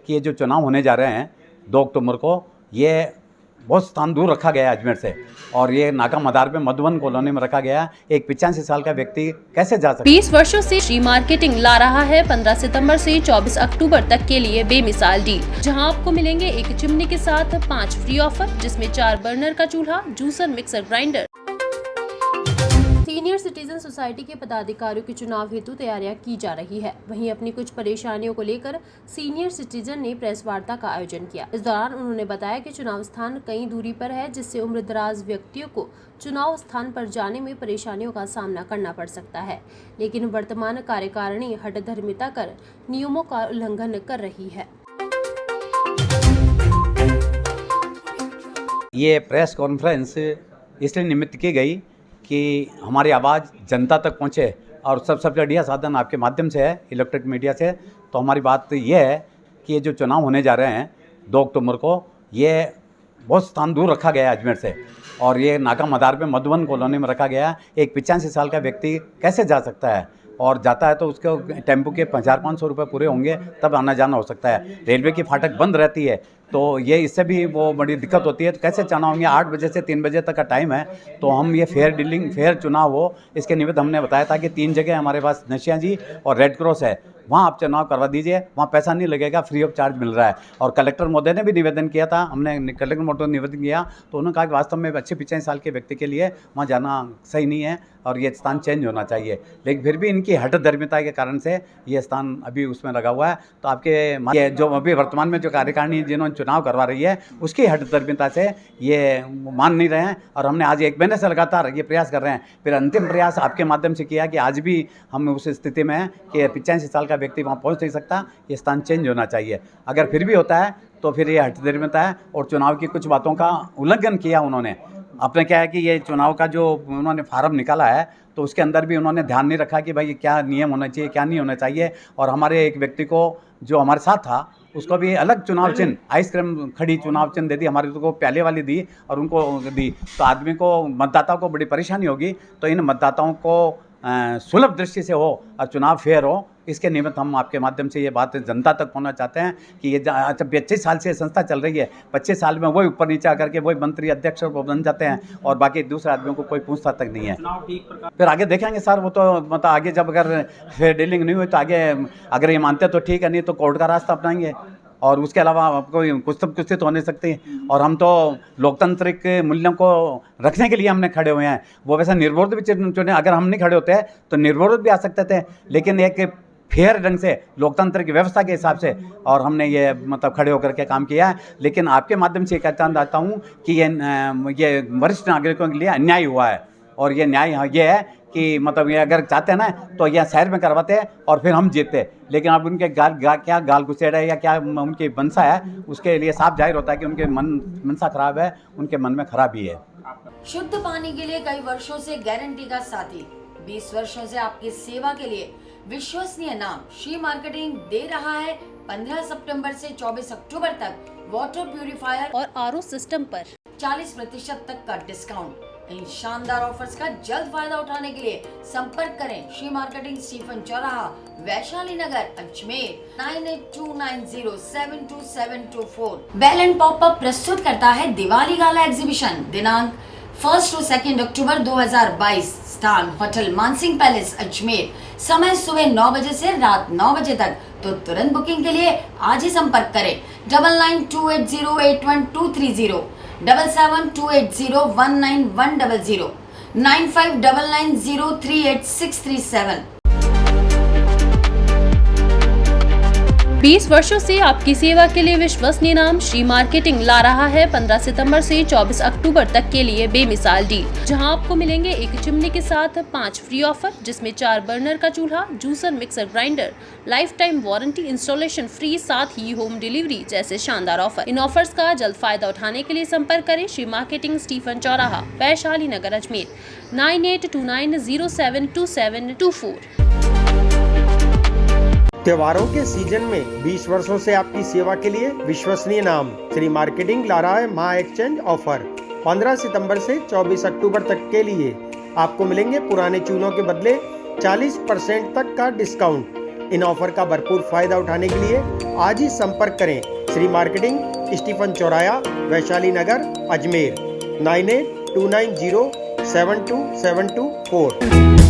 कि ये जो चुनाव होने जा रहे हैं 2 अक्टूबर को, ये बहुत स्थान दूर रखा गया है अजमेर से, और ये नाका मदार में मधुबन कॉलोनी में रखा गया है। एक 85 साल का व्यक्ति कैसे जा सकता है? 20 वर्षों से श्री मार्केटिंग ला रहा है 15 सितंबर से 24 अक्टूबर तक के लिए बेमिसाल डील, जहां आपको मिलेंगे एक चिमनी के साथ 5 फ्री ऑफर, जिसमें 4 बर्नर का चूल्हा, juicer, mixer grinder. Senior citizen society के पदाधिकारियों के चुनाव हेतु तैयारियां की जा रही है। वहीं अपनी कुछ परेशानियों को लेकर सीनियर सिटीजन ने प्रेस वार्ता का आयोजन किया। इस दौरान उन्होंने बताया कि चुनाव स्थान कई दूरी पर है, जिससे उम्रदराज व्यक्तियों को चुनाव स्थान पर जाने में परेशानियों का सामना करना पड़ सकता है, लेकिन वर्तमान कार्यकारिणी हठधर्मिता कर नियमों का उल्लंघन कर रही है। ये प्रेस कॉन्फ्रेंस इसलिए निमित्त की गई कि हमारी आवाज़ जनता तक पहुँचे, और सबसे बढ़िया साधन आपके माध्यम से है, इलेक्ट्रिक मीडिया से। तो हमारी बात ये है कि ये जो चुनाव होने जा रहे हैं 2 अक्टूबर को, ये बहुत स्थान दूर रखा गया है अजमेर से, और ये नाका मदार में मधुबन कॉलोनी में रखा गया है। एक 85 साल का व्यक्ति कैसे जा सकता है, और जाता है तो उसको टेम्पो के 400-500 रुपये पूरे होंगे तब आना जाना हो सकता है। रेलवे की फाटक बंद रहती है, तो ये इससे भी वो बड़ी दिक्कत होती है। तो कैसे चुनाव होंगे? 8 बजे से 3 बजे तक का टाइम है। तो हम ये फेयर चुनाव हो, इसके निमित्त हमने बताया था कि 3 जगह हमारे पास नशिया जी और रेड क्रॉस है, वहाँ आप चुनाव करवा दीजिए, वहाँ पैसा नहीं लगेगा, फ्री ऑफ चार्ज मिल रहा है। और कलेक्टर महोदय ने भी निवेदन किया था, हमने कलेक्टर महोदय निवेदन किया तो उन्होंने कहा कि वास्तव में अच्छे 85 साल के व्यक्ति के लिए वहाँ जाना सही नहीं है और ये स्थान चेंज होना चाहिए। लेकिन फिर भी इनकी हठधर्मिता के कारण से ये स्थान अभी उसमें लगा हुआ है। तो आपके जो अभी वर्तमान में जो कार्यकारिणी जिन्होंने चुनाव करवा रही है, उसकी हठधर्मिता से ये मान नहीं रहे हैं, और हमने आज 1 महीने से लगातार ये प्रयास कर रहे हैं। फिर अंतिम प्रयास आपके माध्यम से किया कि आज भी हम उस स्थिति में हैं कि 85 साल का व्यक्ति वहाँ पहुँच नहीं सकता, ये स्थान चेंज होना चाहिए। अगर फिर भी होता है तो फिर ये हठधर्मिता है, और चुनाव की कुछ बातों का उल्लंघन किया उन्होंने। अपने क्या है कि ये चुनाव का जो उन्होंने फार्म निकाला है, तो उसके अंदर भी उन्होंने ध्यान नहीं रखा कि भाई क्या नियम होना चाहिए, क्या नहीं होना चाहिए। और हमारे एक व्यक्ति को जो हमारे साथ था, उसको भी अलग चुनाव चिन्ह, आइसक्रीम खड़ी चुनाव चिन्ह दे दी, हमारे को प्याले वाली दी और उनको दी। तो आदमी को, मतदाताओं को बड़ी परेशानी होगी। तो इन मतदाताओं को सुलभ दृष्टि से हो और चुनाव फेयर हो, इसके निमित्त हम आपके माध्यम से ये बात जनता तक पहुंचना चाहते हैं कि ये 25 साल से संस्था चल रही है। 25 साल में वही ऊपर नीचे आकर के वही मंत्री अध्यक्ष बन जाते हैं, और बाकी दूसरे आदमियों को कोई पूछता तक नहीं है। फिर आगे देखेंगे सर, वो तो मतलब आगे जब अगर फेयर डीलिंग नहीं हुई तो आगे अगर ये मानते तो ठीक है, नहीं तो कोर्ट का रास्ता अपनाएंगे। और उसके अलावा आपको कुछ तो हो नहीं सकती। और हम तो लोकतांत्रिक मूल्यों को रखने के लिए हमने खड़े हुए हैं। वो वैसा निर्विरोध भी चुने, अगर हम नहीं खड़े होते तो निर्विरोध भी आ सकते थे, लेकिन एक फेयर ढंग से लोकतांत्रिक व्यवस्था के हिसाब से और हमने ये मतलब खड़े होकर के काम किया है। लेकिन आपके माध्यम से कहना चाहता हूँ कि ये वरिष्ठ नागरिकों के लिए अन्याय हुआ है, और ये न्याय ये है कि मतलब ये अगर चाहते हैं ना तो यह शहर में करवाते हैं और फिर हम जीतते। लेकिन अब उनके क्या गाल गुस्सेड़ है या क्या उनकी मनसा है, उसके लिए साफ जाहिर होता है कि उनके मनसा खराब है, उनके मन में खराबी है। शुद्ध पानी के लिए कई वर्षों से गारंटी का साथी, 20 वर्षों से आपकी सेवा के लिए विश्वसनीय नाम श्री मार्केटिंग दे रहा है 15 सितंबर से 24 अक्टूबर तक वाटर प्यूरिफायर और आरओ सिस्टम पर 40% तक का डिस्काउंट। इन शानदार ऑफर्स का जल्द फायदा उठाने के लिए संपर्क करें श्री मार्केटिंग, स्टीफन चौराहा, वैशाली नगर, अजमेर 9829072724। बेल एंड पॉपअप प्रस्तुत करता है दिवाली गाला एग्जीबिशन, दिनांक 1 to 2 अक्टूबर 2022। स्थान होटल मानसिंह पैलेस अजमेर, समय सुबह 9 बजे से रात 9 बजे तक। तो तुरंत बुकिंग के लिए आज ही संपर्क करें 9928081230, 7728019100, 9599038637। 20 वर्षों से आपकी सेवा के लिए विश्वसनीय नाम श्री मार्केटिंग ला रहा है 15 सितंबर से 24 अक्टूबर तक के लिए बेमिसाल डील, जहां आपको मिलेंगे एक चिमनी के साथ 5 फ्री ऑफर, जिसमें 4 बर्नर का चूल्हा, juicer, mixer grinder, life time warranty, installation free, साथ ही होम डिलीवरी जैसे शानदार ऑफर। इन ऑफर्स का जल्द फायदा उठाने के लिए संपर्क करें श्री मार्केटिंग, स्टीफन चौराहा, वैशाली नगर, अजमेर 9829072724। त्योहारों के सीजन में 20 वर्षों से आपकी सेवा के लिए विश्वसनीय नाम श्री मार्केटिंग ला रहा है माँ एक्सचेंज ऑफर। 15 सितंबर से 24 अक्टूबर तक के लिए आपको मिलेंगे पुराने चूल्हों के बदले 40% तक का डिस्काउंट। इन ऑफर का भरपूर फायदा उठाने के लिए आज ही संपर्क करें श्री मार्केटिंग, स्टीफन चौराया, वैशाली नगर, अजमेर। 9829072724।